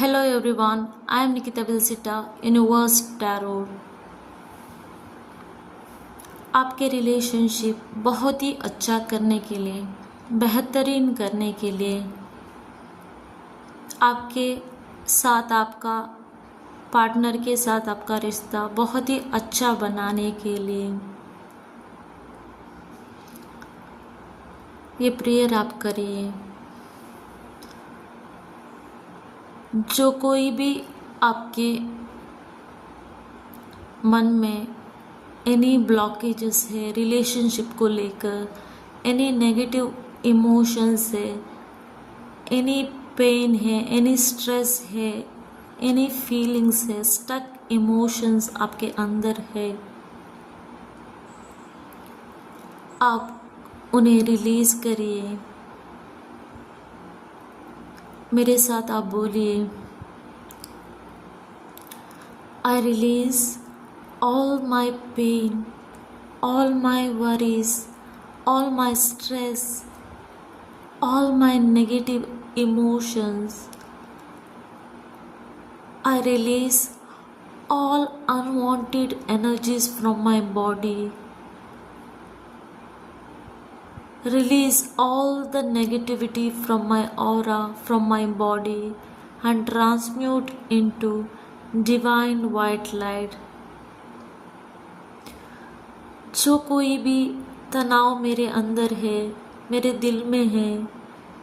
Hello everyone, I am Nikita Vilsita, Universe Tarot। आपके relationship बहुत ही अच्छा करने के लिए, बेहतरीन करने के लिए, आपके साथ आपका पार्टनर के साथ आपका रिश्ता बहुत ही अच्छा बनाने के लिए ये प्रेयर आप करिए। जो कोई भी आपके मन में एनी ब्लॉकेजेस है रिलेशनशिप को लेकर, एनी नेगेटिव इमोशंस है, एनी पेन है, एनी स्ट्रेस है, एनी फीलिंग्स है, स्टक इमोशंस आपके अंदर है, आप उन्हें रिलीज करिए। मेरे साथ आप बोलिए, I release all my pain, all my worries, all my stress, all my negative emotions. I release all unwanted energies from my body. Release all the negativity from my aura, from my body, and transmute into divine white light. जो कोई भी तनाव मेरे अंदर है, मेरे दिल में है,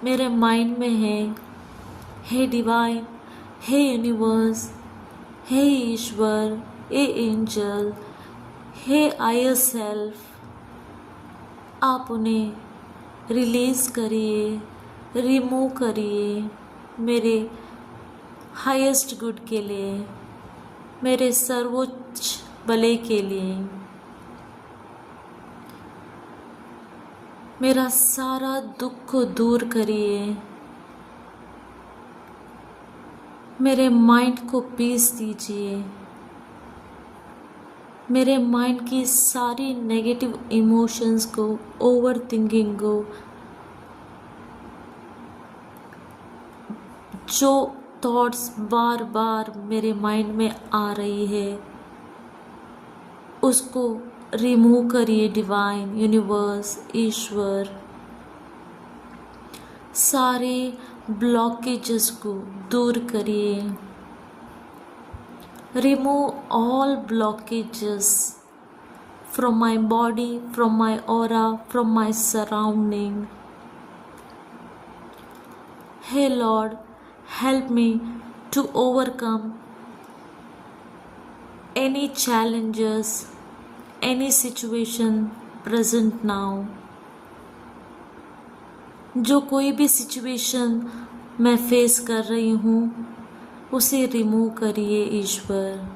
मेरे माइंड में है, हे डिवाइन, हे यूनिवर्स, हे ईश्वर, हे एंजल, हे हायर सेल्फ, आप उन्हें रिलीज करिए, रिमूव करिए मेरे हाईएस्ट गुड के लिए, मेरे सर्वोच्च भले के लिए। मेरा सारा दुख को दूर करिए, मेरे माइंड को पीस दीजिए, मेरे माइंड की सारी नेगेटिव इमोशंस को, ओवर थिंकिंग को, जो थॉट्स बार बार मेरे माइंड में आ रही है उसको रिमूव करिए डिवाइन, यूनिवर्स, ईश्वर। सारे ब्लॉकेजेस को दूर करिए। Remove all blockages from my body, from my aura, from my surrounding. Hey lord, help me to overcome any challenges, any situation present now। जो कोई भी सिचुएशन मैं फेस कर रही हूँ उसे रिमूव करिए ईश्वर।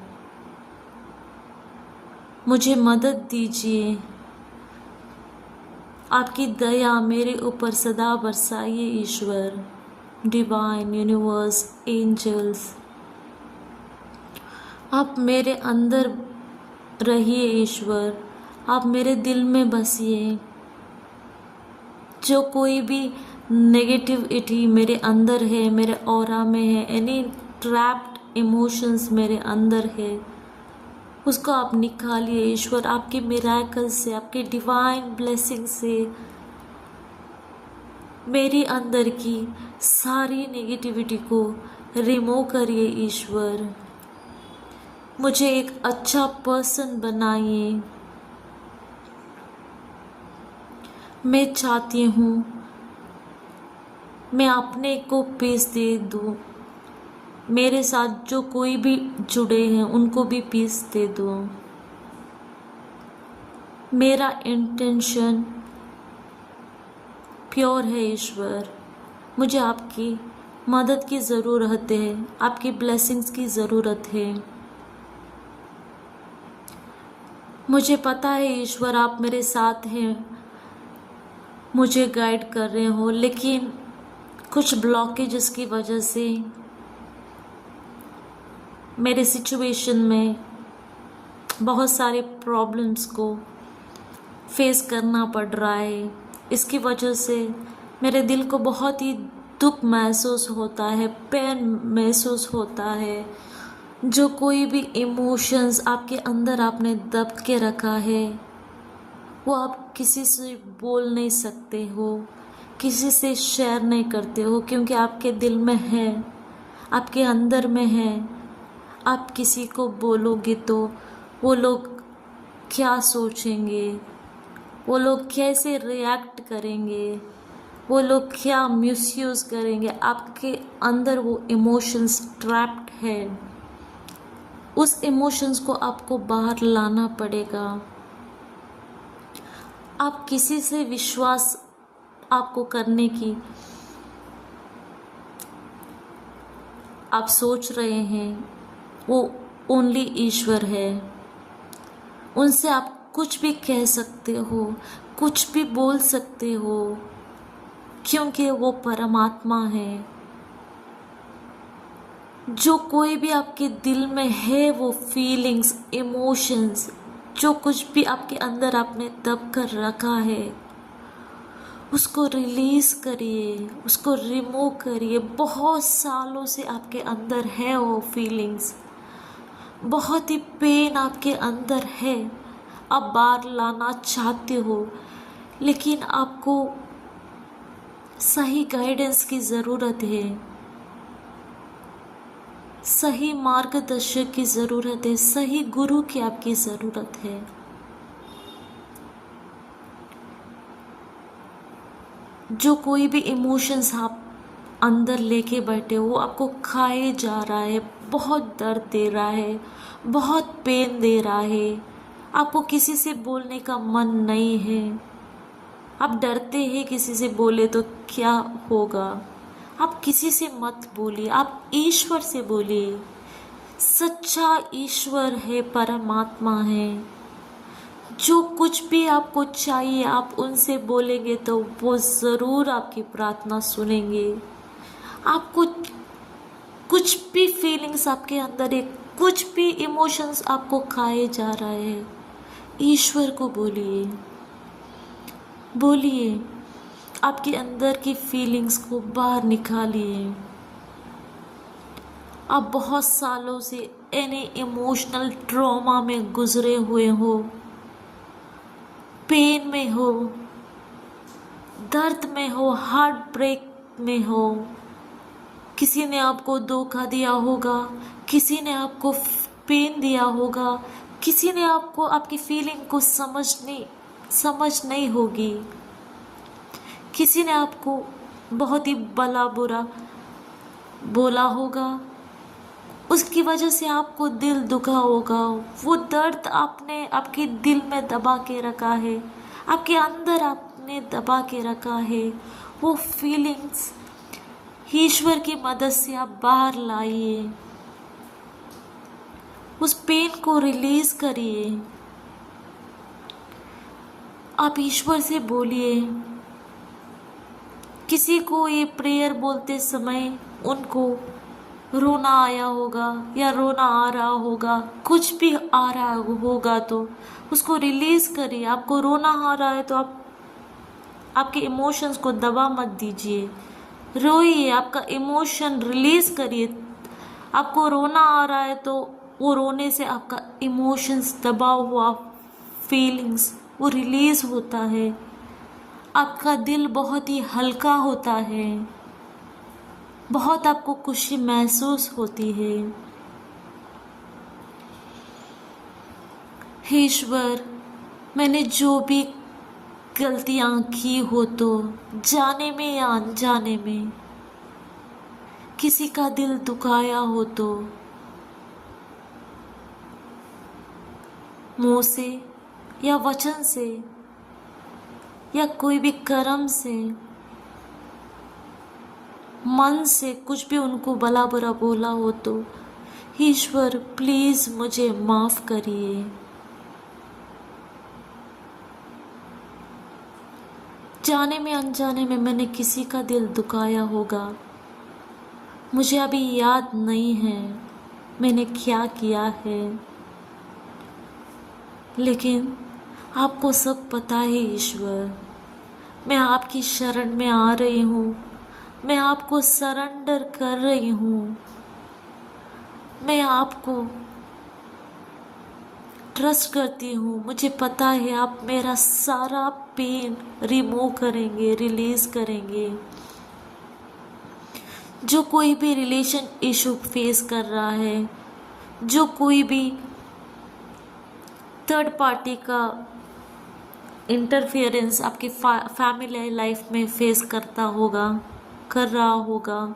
मुझे मदद दीजिए, आपकी दया मेरे ऊपर सदा बरसाइए ईश्वर। डिवाइन, यूनिवर्स, एंजल्स, आप मेरे अंदर रहिए ईश्वर, आप मेरे दिल में बसिए। जो कोई भी नेगेटिविटी मेरे अंदर है, मेरे ऑरा में है, एनी ट्रैप्ड इमोशंस मेरे अंदर है, उसको आप निकालिए ईश्वर। आपके मिरेकल से, आपके डिवाइन ब्लेसिंग से मेरी अंदर की सारी नेगेटिविटी को रिमूव करिए ईश्वर। मुझे एक अच्छा पर्सन बनाइए। मैं चाहती हूँ मैं अपने को पीस दे दूँ, मेरे साथ जो कोई भी जुड़े हैं उनको भी पीस दे दूँ। मेरा इंटेंशन प्योर है ईश्वर। मुझे आपकी मदद की ज़रूरत है, आपकी ब्लेसिंग्स की ज़रूरत है। मुझे पता है ईश्वर आप मेरे साथ हैं, मुझे गाइड कर रहे हो, लेकिन कुछ ब्लॉकेजेस की वजह से मेरे सिचुएशन में बहुत सारे प्रॉब्लम्स को फेस करना पड़ रहा है। इसकी वजह से मेरे दिल को बहुत ही दुख महसूस होता है, पेन महसूस होता है, जो कोई भी इमोशंस आपके अंदर आपने दब के रखा है, वो आप किसी से बोल नहीं सकते हो, किसी से शेयर नहीं करते हो, क्योंकि आपके दिल में है, आपके अंदर में है। आप किसी को बोलोगे तो वो लोग क्या सोचेंगे, वो लोग कैसे रिएक्ट करेंगे, वो लोग क्या मिसयूज़ करेंगे। आपके अंदर वो इमोशंस ट्रैप्ड है, उस इमोशंस को आपको बाहर लाना पड़ेगा। आप किसी से विश्वास आपको करने की आप सोच रहे हैं, वो ओनली ईश्वर है। उनसे आप कुछ भी कह सकते हो, कुछ भी बोल सकते हो, क्योंकि वो परमात्मा है। जो कोई भी आपके दिल में है, वो फीलिंग्स, इमोशंस, जो कुछ भी आपके अंदर आपने दब कर रखा है, उसको रिलीज़ करिए, उसको रिमूव करिए। बहुत सालों से आपके अंदर है वो फीलिंग्स, बहुत ही पेन आपके अंदर है, आप बाहर लाना चाहते हो, लेकिन आपको सही गाइडेंस की ज़रूरत है, सही मार्गदर्शक की ज़रूरत है, सही गुरु की आपकी ज़रूरत है। जो कोई भी इमोशंस आप अंदर लेके बैठे हो, वो आपको खाए जा रहा है, बहुत दर्द दे रहा है, बहुत पेन दे रहा है। आपको किसी से बोलने का मन नहीं है, आप डरते हैं किसी से बोले तो क्या होगा। आप किसी से मत बोलिए, आप ईश्वर से बोलिए। सच्चा ईश्वर है, परमात्मा है। जो कुछ भी आपको चाहिए आप उनसे बोलेंगे तो वो ज़रूर आपकी प्रार्थना सुनेंगे। आपको कुछ भी फीलिंग्स आपके अंदर है, कुछ भी इमोशंस आपको खाए जा रहा है, ईश्वर को बोलिए, बोलिए, आपके अंदर की फीलिंग्स को बाहर निकालिए। आप बहुत सालों से एनी इमोशनल ट्रॉमा में गुजरे हुए हो, पेन में हो, दर्द में हो, हार्ट ब्रेक में हो। किसी ने आपको धोखा दिया होगा, किसी ने आपको पेन दिया होगा, किसी ने आपको आपकी फीलिंग को समझ नहीं होगी, किसी ने आपको बहुत ही भला बुरा बोला होगा, उसकी वजह से आपको दिल दुखा होगा। वो दर्द आपने आपके दिल में दबा के रखा है, आपके अंदर आपने दबा के रखा है। वो फीलिंग्स ईश्वर की मदद से आप बाहर लाइए, उस पेन को रिलीज करिए। आप ईश्वर से बोलिए। किसी को ये प्रेयर बोलते समय उनको रोना आया होगा या रोना आ रहा होगा, कुछ भी आ रहा होगा तो उसको रिलीज करिए। आपको रोना आ रहा है तो आप आपके इमोशंस को दबा मत दीजिए, रोइए, आपका इमोशन रिलीज करिए। आपको रोना आ रहा है तो वो रोने से आपका इमोशंस, दबा हुआ फीलिंग्स वो रिलीज होता है, आपका दिल बहुत ही हल्का होता है, बहुत आपको खुशी महसूस होती है। ईश्वर, मैंने जो भी गलतियां की हो तो जाने में या अनजाने में किसी का दिल दुखाया हो तो मुंह से या वचन से या कोई भी कर्म से, मन से कुछ भी उनको भला बुरा बोला हो तो ईश्वर प्लीज मुझे माफ करिए। जाने में अनजाने में मैंने किसी का दिल दुखाया होगा, मुझे अभी याद नहीं है मैंने क्या किया है, लेकिन आपको सब पता है ईश्वर। मैं आपकी शरण में आ रही हूँ, मैं आपको सरेंडर कर रही हूँ। मैं आपको ट्रस्ट करती हूँ। मुझे पता है आप मेरा सारा पेन रिमूव करेंगे, रिलीज करेंगे। जो कोई भी रिलेशन इशू फेस कर रहा है, जो कोई भी थर्ड पार्टी का इंटरफेरेंस आपकी फैमिली लाइफ में फेस कर रहा होगा,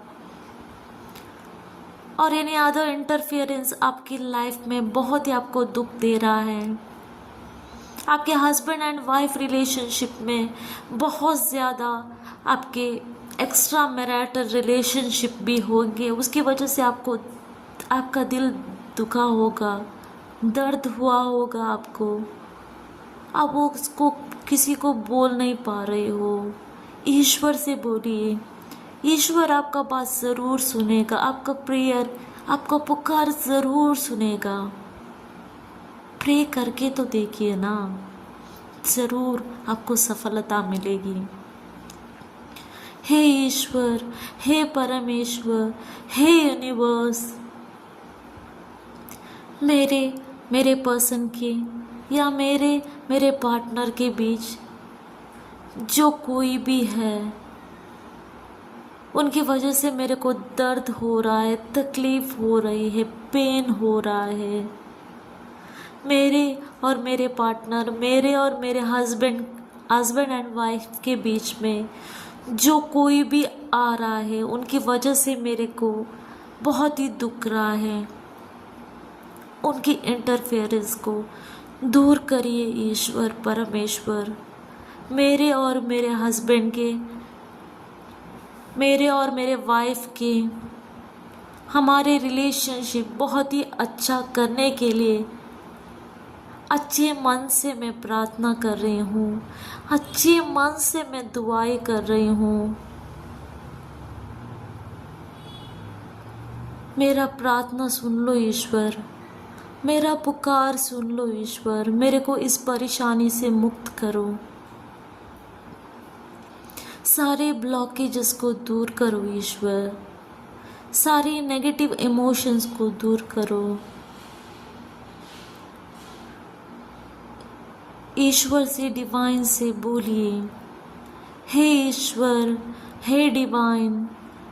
और एनी अदर इंटरफेरेंस आपकी लाइफ में बहुत ही आपको दुख दे रहा है, आपके हस्बैंड एंड वाइफ रिलेशनशिप में बहुत ज़्यादा आपके एक्स्ट्रा मैरिटल रिलेशनशिप भी होंगे, उसकी वजह से आपका दिल दुखा होगा, दर्द हुआ होगा आपको, आप वो उसको किसी को बोल नहीं पा रहे हो। ईश्वर से बोलिए, ईश्वर आपका बात ज़रूर सुनेगा, आपका प्रेयर, आपका पुकार ज़रूर सुनेगा। प्रे करके तो देखिए ना, ज़रूर आपको सफलता मिलेगी। हे ईश्वर, हे परमेश्वर, हे यूनिवर्स, मेरे पर्सन के या मेरे पार्टनर के बीच जो कोई भी है, उनकी वजह से मेरे को दर्द हो रहा है, तकलीफ हो रही है, पेन हो रहा है। मेरे और मेरे पार्टनर, मेरे और मेरे हस्बैंड एंड वाइफ के बीच में जो कोई भी आ रहा है, उनकी वजह से मेरे को बहुत ही दुख रहा है। उनकी इंटरफेरेंस को दूर करिए ईश्वर परमेश्वर। मेरे और मेरे हस्बैंड के, मेरे और मेरे वाइफ के, हमारे रिलेशनशिप बहुत ही अच्छा करने के लिए अच्छे मन से मैं प्रार्थना कर रही हूँ, अच्छे मन से मैं दुआएं कर रही हूँ। मेरा प्रार्थना सुन लो ईश्वर, मेरा पुकार सुन लो ईश्वर, मेरे को इस परेशानी से मुक्त करो। सारे ब्लॉकेजेस को दूर करो ईश्वर, सारे नेगेटिव इमोशंस को दूर करो। ईश्वर से, डिवाइन से बोलिए, हे ईश्वर, हे डिवाइन,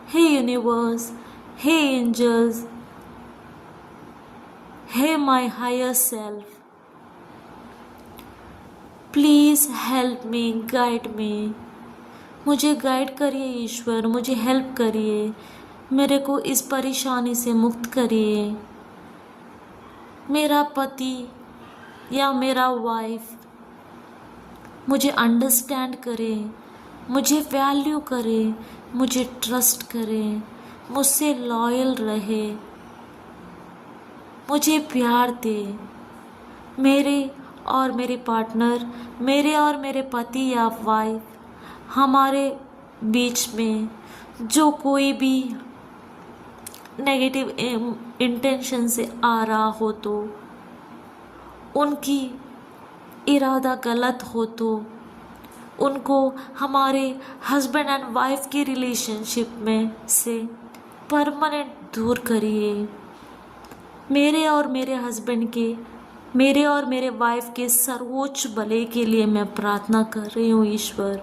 हे यूनिवर्स, हे एंजल्स, हे my higher self, please help me, guide me. मुझे गाइड करिए ईश्वर, मुझे हेल्प करिए, मेरे को इस परेशानी से मुक्त करिए। मेरा पति या मेरा वाइफ मुझे अंडरस्टैंड करे, मुझे वैल्यू करे, मुझे ट्रस्ट करे, मुझसे लॉयल रहे, मुझे प्यार दे। मेरे और मेरे पार्टनर, मेरे और मेरे पति या वाइफ, हमारे बीच में जो कोई भी नेगेटिव इंटेंशन से आ रहा हो, तो उनकी इरादा गलत हो, तो उनको हमारे हस्बैंड एंड वाइफ की रिलेशनशिप में से परमानेंट दूर करिए। मेरे और मेरे हस्बैंड के, मेरे और मेरे वाइफ के सर्वोच्च भले के लिए मैं प्रार्थना कर रही हूँ ईश्वर,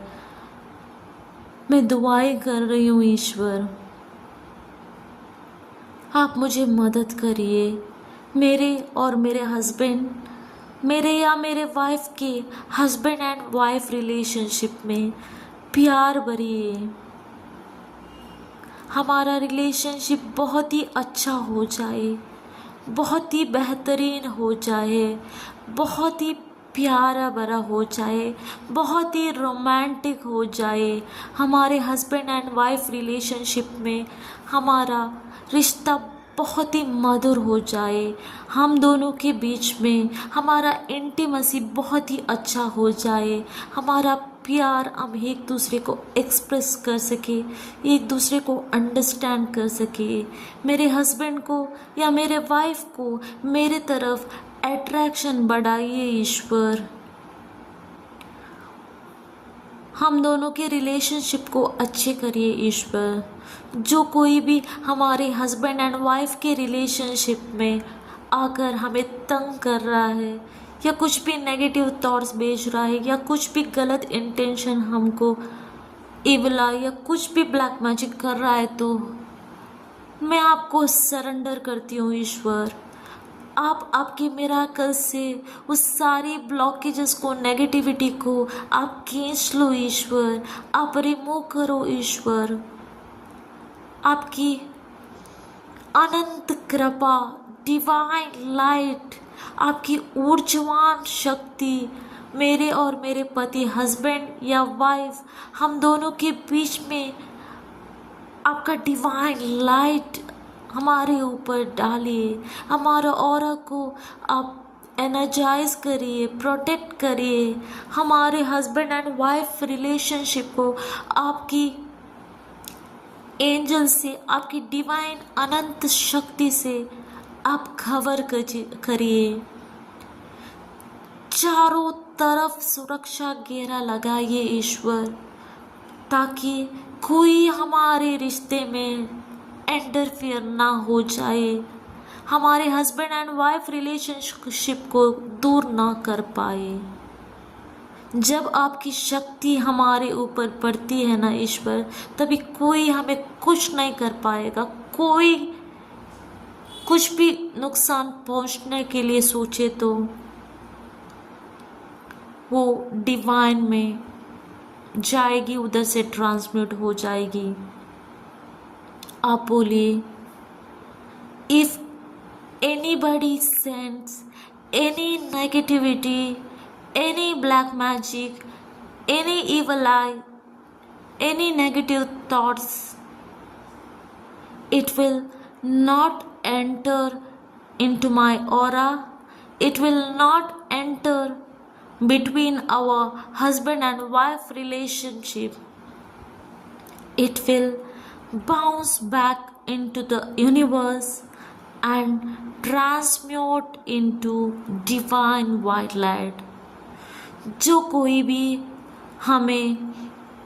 मैं दुआएं कर रही हूँ ईश्वर। आप मुझे मदद करिए। मेरे और मेरे हस्बैंड, मेरे या मेरे वाइफ के हस्बैंड एंड वाइफ रिलेशनशिप में प्यार भरिए। हमारा रिलेशनशिप बहुत ही अच्छा हो जाए, बहुत ही बेहतरीन हो जाए, बहुत ही प्यारा भरा हो जाए, बहुत ही रोमांटिक हो जाए। हमारे हस्बैंड एंड वाइफ रिलेशनशिप में हमारा रिश्ता बहुत ही मधुर हो जाए, हम दोनों के बीच में हमारा इंटीमेसी बहुत ही अच्छा हो जाए, हमारा प्यार हम एक दूसरे को एक्सप्रेस कर सके, एक दूसरे को अंडरस्टैंड कर सके। मेरे हस्बैंड को या मेरे वाइफ को मेरे तरफ अट्रैक्शन बढ़ाइए ईश्वर। हम दोनों के रिलेशनशिप को अच्छे करिए ईश्वर। जो कोई भी हमारे हस्बैंड एंड वाइफ के रिलेशनशिप में आकर हमें तंग कर रहा है या कुछ भी नेगेटिव थॉट्स भेज रहा है या कुछ भी गलत इंटेंशन हमको इवला या कुछ भी ब्लैक मैजिक कर रहा है, तो मैं आपको सरेंडर करती हूँ ईश्वर। आप आपके मिराकल से उस सारी ब्लॉकेजेस को, नेगेटिविटी को आप खींच लो ईश्वर। आप रिमूव करो ईश्वर। आपकी अनंत कृपा, डिवाइन लाइट, आपकी ऊर्जावान शक्ति मेरे और मेरे पति, हस्बैंड या वाइफ, हम दोनों के बीच में आपका डिवाइन लाइट हमारे ऊपर डालिए। हमारा ऑरा को आप एनर्जाइज करिए, प्रोटेक्ट करिए। हमारे हस्बैंड एंड वाइफ रिलेशनशिप को आपकी एंजल से, आपकी डिवाइन अनंत शक्ति से आप कवर करिए। चारों तरफ सुरक्षा घेरा लगाइए ईश्वर, ताकि कोई हमारे रिश्ते में इंटरफियर ना हो जाए, हमारे हस्बैंड एंड वाइफ रिलेशनशिप को दूर ना कर पाए। जब आपकी शक्ति हमारे ऊपर पड़ती है ना ईश्वर, तभी कोई हमें कुछ नहीं कर पाएगा। कोई कुछ भी नुकसान पहुंचने के लिए सोचे तो वो डिवाइन में जाएगी, उधर से ट्रांसम्यूट हो जाएगी। आप बोलिए, if anybody sends any negativity, any black magic, any evil eye, any negative thoughts, it will not enter into my aura. It will not enter between our husband and wife relationship. It will bounce back into the universe and transmute into divine white light. जो कोई भी हमें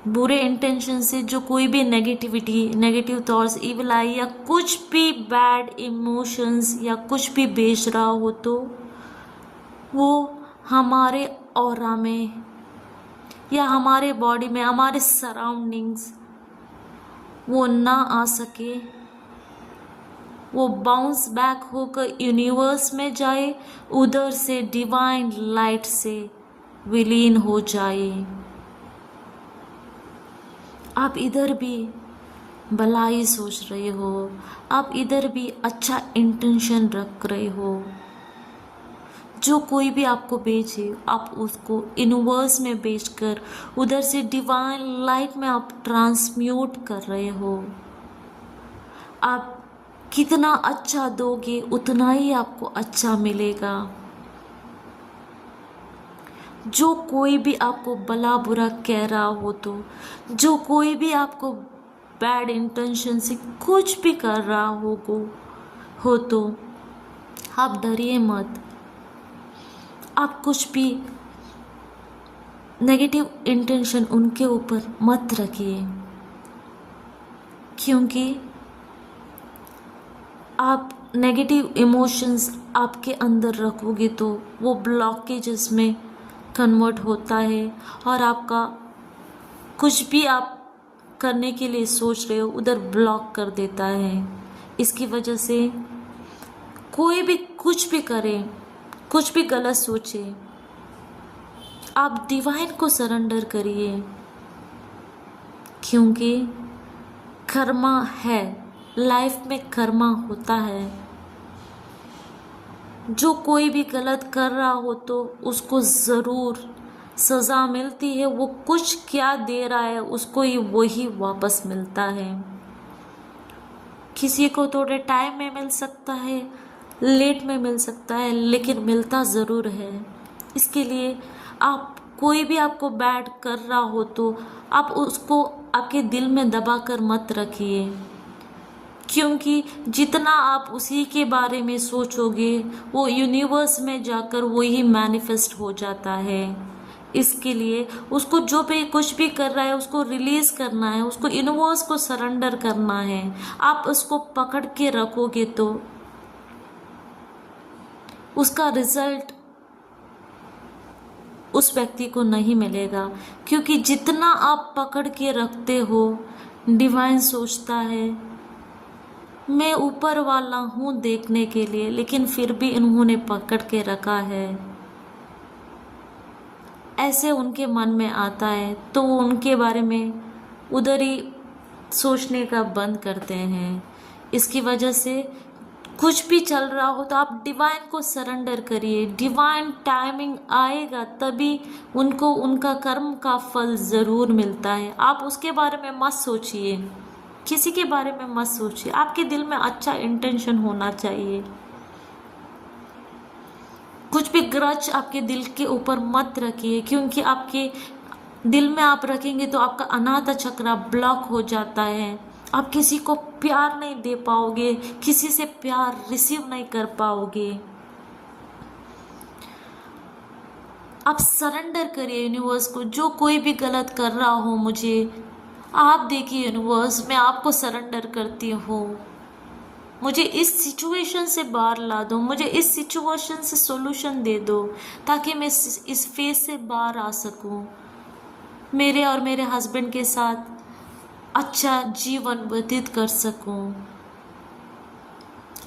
बुरे intention से, जो कोई भी negativity, negative thoughts, evil आई या कुछ भी बैड इमोशंस या कुछ भी बेच रहा हो, तो वो हमारे ऑरा में या हमारे बॉडी में, हमारे सराउंडिंग्स वो ना आ सके। वो बाउंस बैक होकर यूनिवर्स में जाए, उधर से डिवाइन लाइट से विलीन हो जाए। आप इधर भी भलाई सोच रहे हो, आप इधर भी अच्छा इंटेंशन रख रहे हो। जो कोई भी आपको भेजे, आप उसको यूनिवर्स में भेजकर उधर से डिवाइन लाइट में आप ट्रांसम्यूट कर रहे हो। आप कितना अच्छा दोगे, उतना ही आपको अच्छा मिलेगा। जो कोई भी आपको भला बुरा कह रहा हो, तो जो कोई भी आपको बैड इंटेंशन से कुछ भी कर रहा हो तो आप डरिए मत। आप कुछ भी नेगेटिव इंटेंशन उनके ऊपर मत रखिए, क्योंकि आप नेगेटिव इमोशंस आपके अंदर रखोगे तो वो ब्लॉकेजेस में कन्वर्ट होता है और आपका कुछ भी आप करने के लिए सोच रहे हो उधर ब्लॉक कर देता है। इसकी वजह से कोई भी कुछ भी करे, कुछ भी गलत सोचे, आप डिवाइन को सरेंडर करिए, क्योंकि कर्मा है, लाइफ में कर्मा होता है। जो कोई भी गलत कर रहा हो तो उसको ज़रूर सज़ा मिलती है। वो कुछ क्या दे रहा है उसको ही वही वापस मिलता है। किसी को थोड़े टाइम में मिल सकता है, लेट में मिल सकता है, लेकिन मिलता ज़रूर है। इसके लिए आप कोई भी आपको बैड कर रहा हो तो आप उसको आपके दिल में दबा कर मत रखिए, क्योंकि जितना आप उसी के बारे में सोचोगे वो यूनिवर्स में जाकर वही मैनिफेस्ट हो जाता है। इसके लिए उसको जो भी कुछ भी कर रहा है उसको रिलीज करना है, उसको यूनिवर्स को सरेंडर करना है। आप उसको पकड़ के रखोगे तो उसका रिजल्ट उस व्यक्ति को नहीं मिलेगा, क्योंकि जितना आप पकड़ के रखते हो, डिवाइन सोचता है मैं ऊपर वाला हूँ देखने के लिए, लेकिन फिर भी इन्होंने पकड़ के रखा है। ऐसे उनके मन में आता है तो वो उनके बारे में उधर ही सोचने का बंद करते हैं। इसकी वजह से कुछ भी चल रहा हो तो आप डिवाइन को सरेंडर करिए। डिवाइन टाइमिंग आएगा तभी उनको उनका कर्म का फल ज़रूर मिलता है। आप उसके बारे में मत सोचिए, किसी के बारे में मत सोचिए। आपके दिल में अच्छा इंटेंशन होना चाहिए। कुछ भी ग्रज आपके दिल के ऊपर मत रखिए, क्योंकि आपके दिल में आप रखेंगे तो आपका अनाहत चक्र ब्लॉक हो जाता है। आप किसी को प्यार नहीं दे पाओगे, किसी से प्यार रिसीव नहीं कर पाओगे। आप सरेंडर करिए यूनिवर्स को। जो कोई भी गलत कर रहा हो मुझे आप देखिए यूनिवर्स, मैं आपको सरेंडर करती हूँ। मुझे इस सिचुएशन से बाहर ला दो, मुझे इस सिचुएशन से सॉल्यूशन दे दो, ताकि मैं इस फेज से बाहर आ सकूं, मेरे और मेरे हस्बैंड के साथ अच्छा जीवन व्यतीत कर सकूं।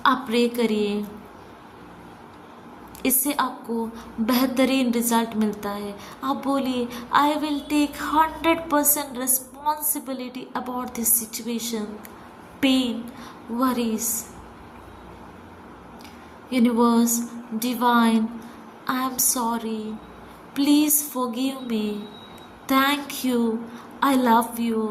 आप प्रे करिए, इससे आपको बेहतरीन रिजल्ट मिलता है। आप बोलिए I will take 100% responsibility about this situation, pain, worries. Universe, divine, I am sorry. Please forgive me. Thank you. I love you.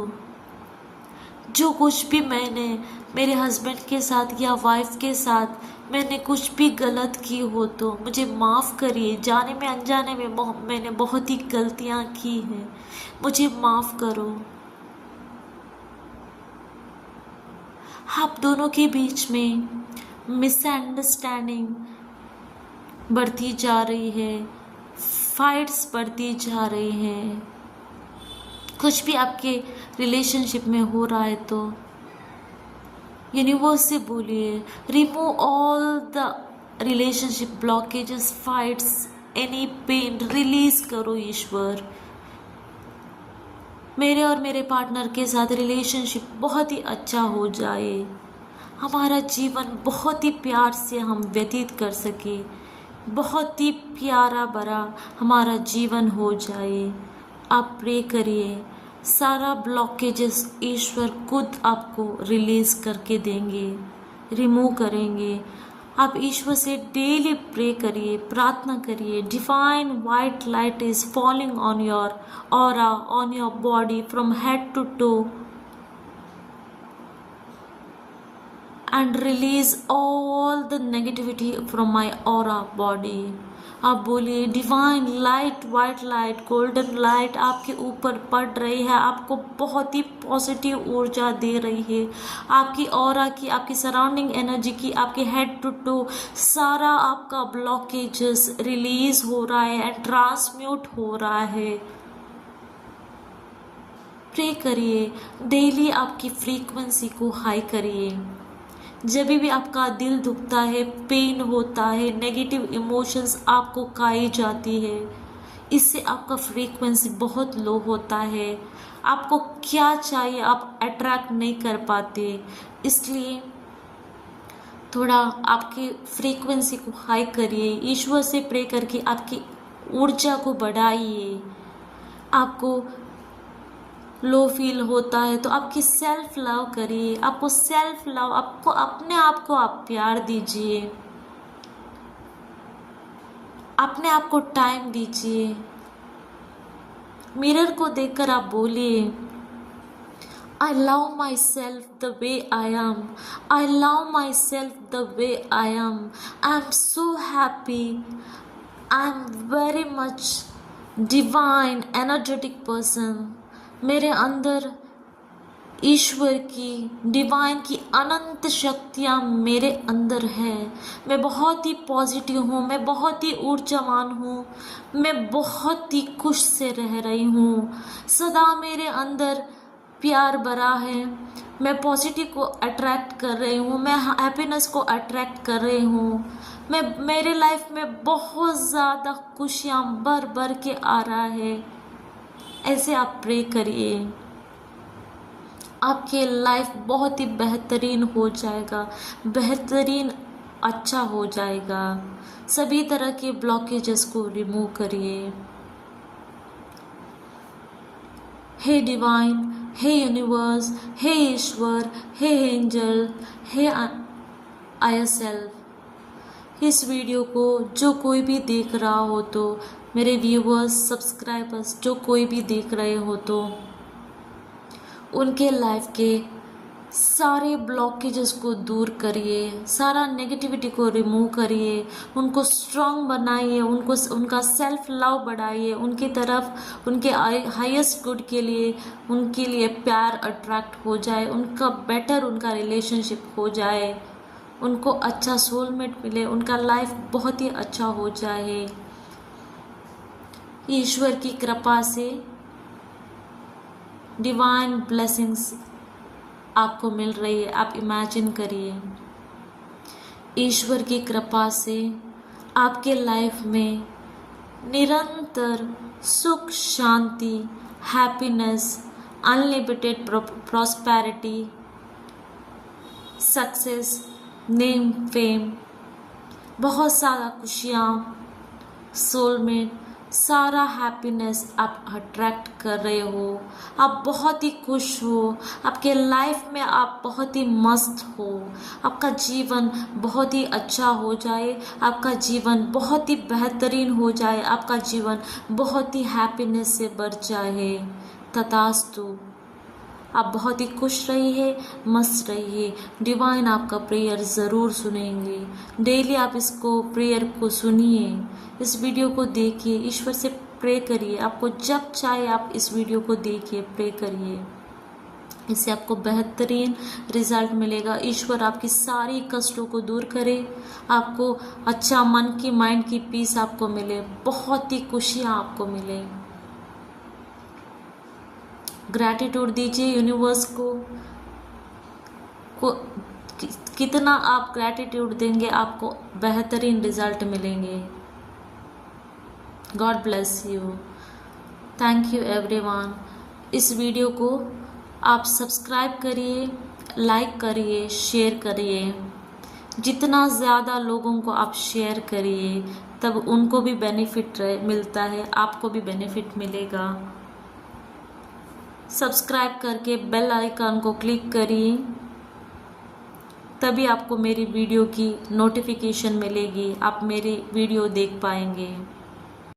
जो कुछ भी मैंने मेरे हस्बैंड के साथ या वाइफ के साथ मैंने कुछ भी गलत की हो तो मुझे माफ़ करिए। जाने में अनजाने में मैंने बहुत ही गलतियाँ की हैं, मुझे माफ़ करो। आप दोनों के बीच में मिसअंडरस्टैंडिंग बढ़ती जा रही है, फाइट्स बढ़ती जा रही हैं। कुछ भी आपके रिलेशनशिप में हो रहा है तो यूनिवर्स से बोलिए remove all the relationship blockages, fights, any pain release करो ईश्वर। मेरे और मेरे पार्टनर के साथ रिलेशनशिप बहुत ही अच्छा हो जाए, हमारा जीवन बहुत ही प्यार से हम व्यतीत कर सके, बहुत ही प्यारा भरा हमारा जीवन हो जाए। आप प्रे करिए, सारा ब्लॉकेजेस ईश्वर खुद आपको रिलीज करके देंगे, रिमूव करेंगे। आप ईश्वर से डेली प्रे करिए, प्रार्थना करिए। Divine white light is falling on your aura, on your body from head to toe, and release all the negativity from my aura body. आप बोलिए divine light, white light, golden light आपके ऊपर पड़ रही है, आपको बहुत ही पॉजिटिव ऊर्जा दे रही है। आपकी ऑरा की, आपकी सराउंडिंग एनर्जी की, आपके हेड टू टो सारा आपका ब्लॉकेजेस रिलीज हो रहा है एंड ट्रांसम्यूट हो रहा है। प्रे करिए, डेली आपकी फ्रीक्वेंसी को हाई करिए। जब भी आपका दिल दुखता है, पेन होता है, नेगेटिव इमोशंस आपको खाई जाती है, इससे आपका फ्रीक्वेंसी बहुत लो होता है। आपको क्या चाहिए आप अट्रैक्ट नहीं कर पाते, इसलिए थोड़ा आपकी फ्रीक्वेंसी को हाई करिए। ईश्वर से प्रे करके आपकी ऊर्जा को बढ़ाइए। आपको लो फील होता है तो आपकी सेल्फ लव करिए। आपको सेल्फ लव, आपको अपने आप को आप प्यार दीजिए, अपने आप को टाइम दीजिए। मिरर को देखकर आप बोलिए I love my self the way I am, I love my self the way I am, I am so happy, I am very much divine energetic person. मेरे अंदर ईश्वर की, डिवाइन की अनंत शक्तियाँ मेरे अंदर है। मैं बहुत ही पॉजिटिव हूँ, मैं बहुत ही ऊर्जावान हूँ, मैं बहुत ही खुश से रह रही हूँ। सदा मेरे अंदर प्यार भरा है। मैं पॉजिटिव को अट्रैक्ट कर रही हूँ, मैं हैप्पीनेस को अट्रैक्ट कर रही हूँ। मैं मेरे लाइफ में बहुत ज़्यादा खुशियाँ भर भर के आ रहा है। ऐसे आप प्रे करिए, आपके लाइफ बहुत ही बेहतरीन हो जाएगा, बेहतरीन अच्छा हो जाएगा। सभी तरह के ब्लॉकेजेस को रिमूव करिए। हे डिवाइन, हे यूनिवर्स, हे ईश्वर, हे एंजल, हे आयर सेल्फ, इस वीडियो को जो कोई भी देख रहा हो, तो मेरे व्यूवर्स, सब्सक्राइबर्स जो कोई भी देख रहे हो, तो उनके लाइफ के सारे ब्लॉकेजेस को दूर करिए, सारा नेगेटिविटी को रिमूव करिए, उनको स्ट्रांग बनाइए, उनको उनका सेल्फ लव बढ़ाइए, उनकी तरफ उनके हाईएस्ट गुड के लिए उनके लिए प्यार अट्रैक्ट हो जाए, उनका बेटर उनका रिलेशनशिप हो जाए, उनको अच्छा सोलमेट मिले, उनका लाइफ बहुत ही अच्छा हो जाए। ईश्वर की कृपा से डिवाइन ब्लेसिंग्स आपको मिल रही है। आप इमेजिन करिए, ईश्वर की कृपा से आपके लाइफ में निरंतर सुख, शांति, happiness, unlimited prosperity, success, name, fame, बहुत सारा खुशियाँ, सोलमेट, सारा हैप्पीनेस आप अट्रैक्ट कर रहे हो। आप बहुत ही खुश हो, आपके लाइफ में आप बहुत ही मस्त हो, आपका जीवन बहुत ही अच्छा हो जाए, आपका जीवन बहुत ही बेहतरीन हो जाए, आपका जीवन बहुत ही हैप्पीनेस से भर जाए। तथास्तु। आप बहुत ही खुश रहिए, मस्त रहिए। डिवाइन आपका प्रेयर ज़रूर सुनेंगे। डेली आप इसको प्रेयर को सुनिए, इस वीडियो को देखिए, ईश्वर से प्रे करिए। आपको जब चाहे आप इस वीडियो को देखिए, प्रे करिए, इससे आपको बेहतरीन रिजल्ट मिलेगा। ईश्वर आपकी सारी कष्टों को दूर करे, आपको अच्छा मन की, माइंड की पीस आपको मिले, बहुत ही खुशियाँ आपको मिले। ग्रैटिट्यूड दीजिए यूनिवर्स को कितना आप ग्रैटिट्यूड देंगे, आपको बेहतरीन रिजल्ट मिलेंगे। God bless you. Thank you everyone. इस वीडियो को आप सब्सक्राइब करिए, लाइक करिए, शेयर करिए। जितना ज़्यादा लोगों को आप शेयर करिए, तब उनको भी बेनिफिट मिलता है, आपको भी बेनिफिट मिलेगा। सब्सक्राइब करके बेल आइकन को क्लिक करिए, तभी आपको मेरी वीडियो की नोटिफिकेशन मिलेगी, आप मेरी वीडियो देख पाएंगे।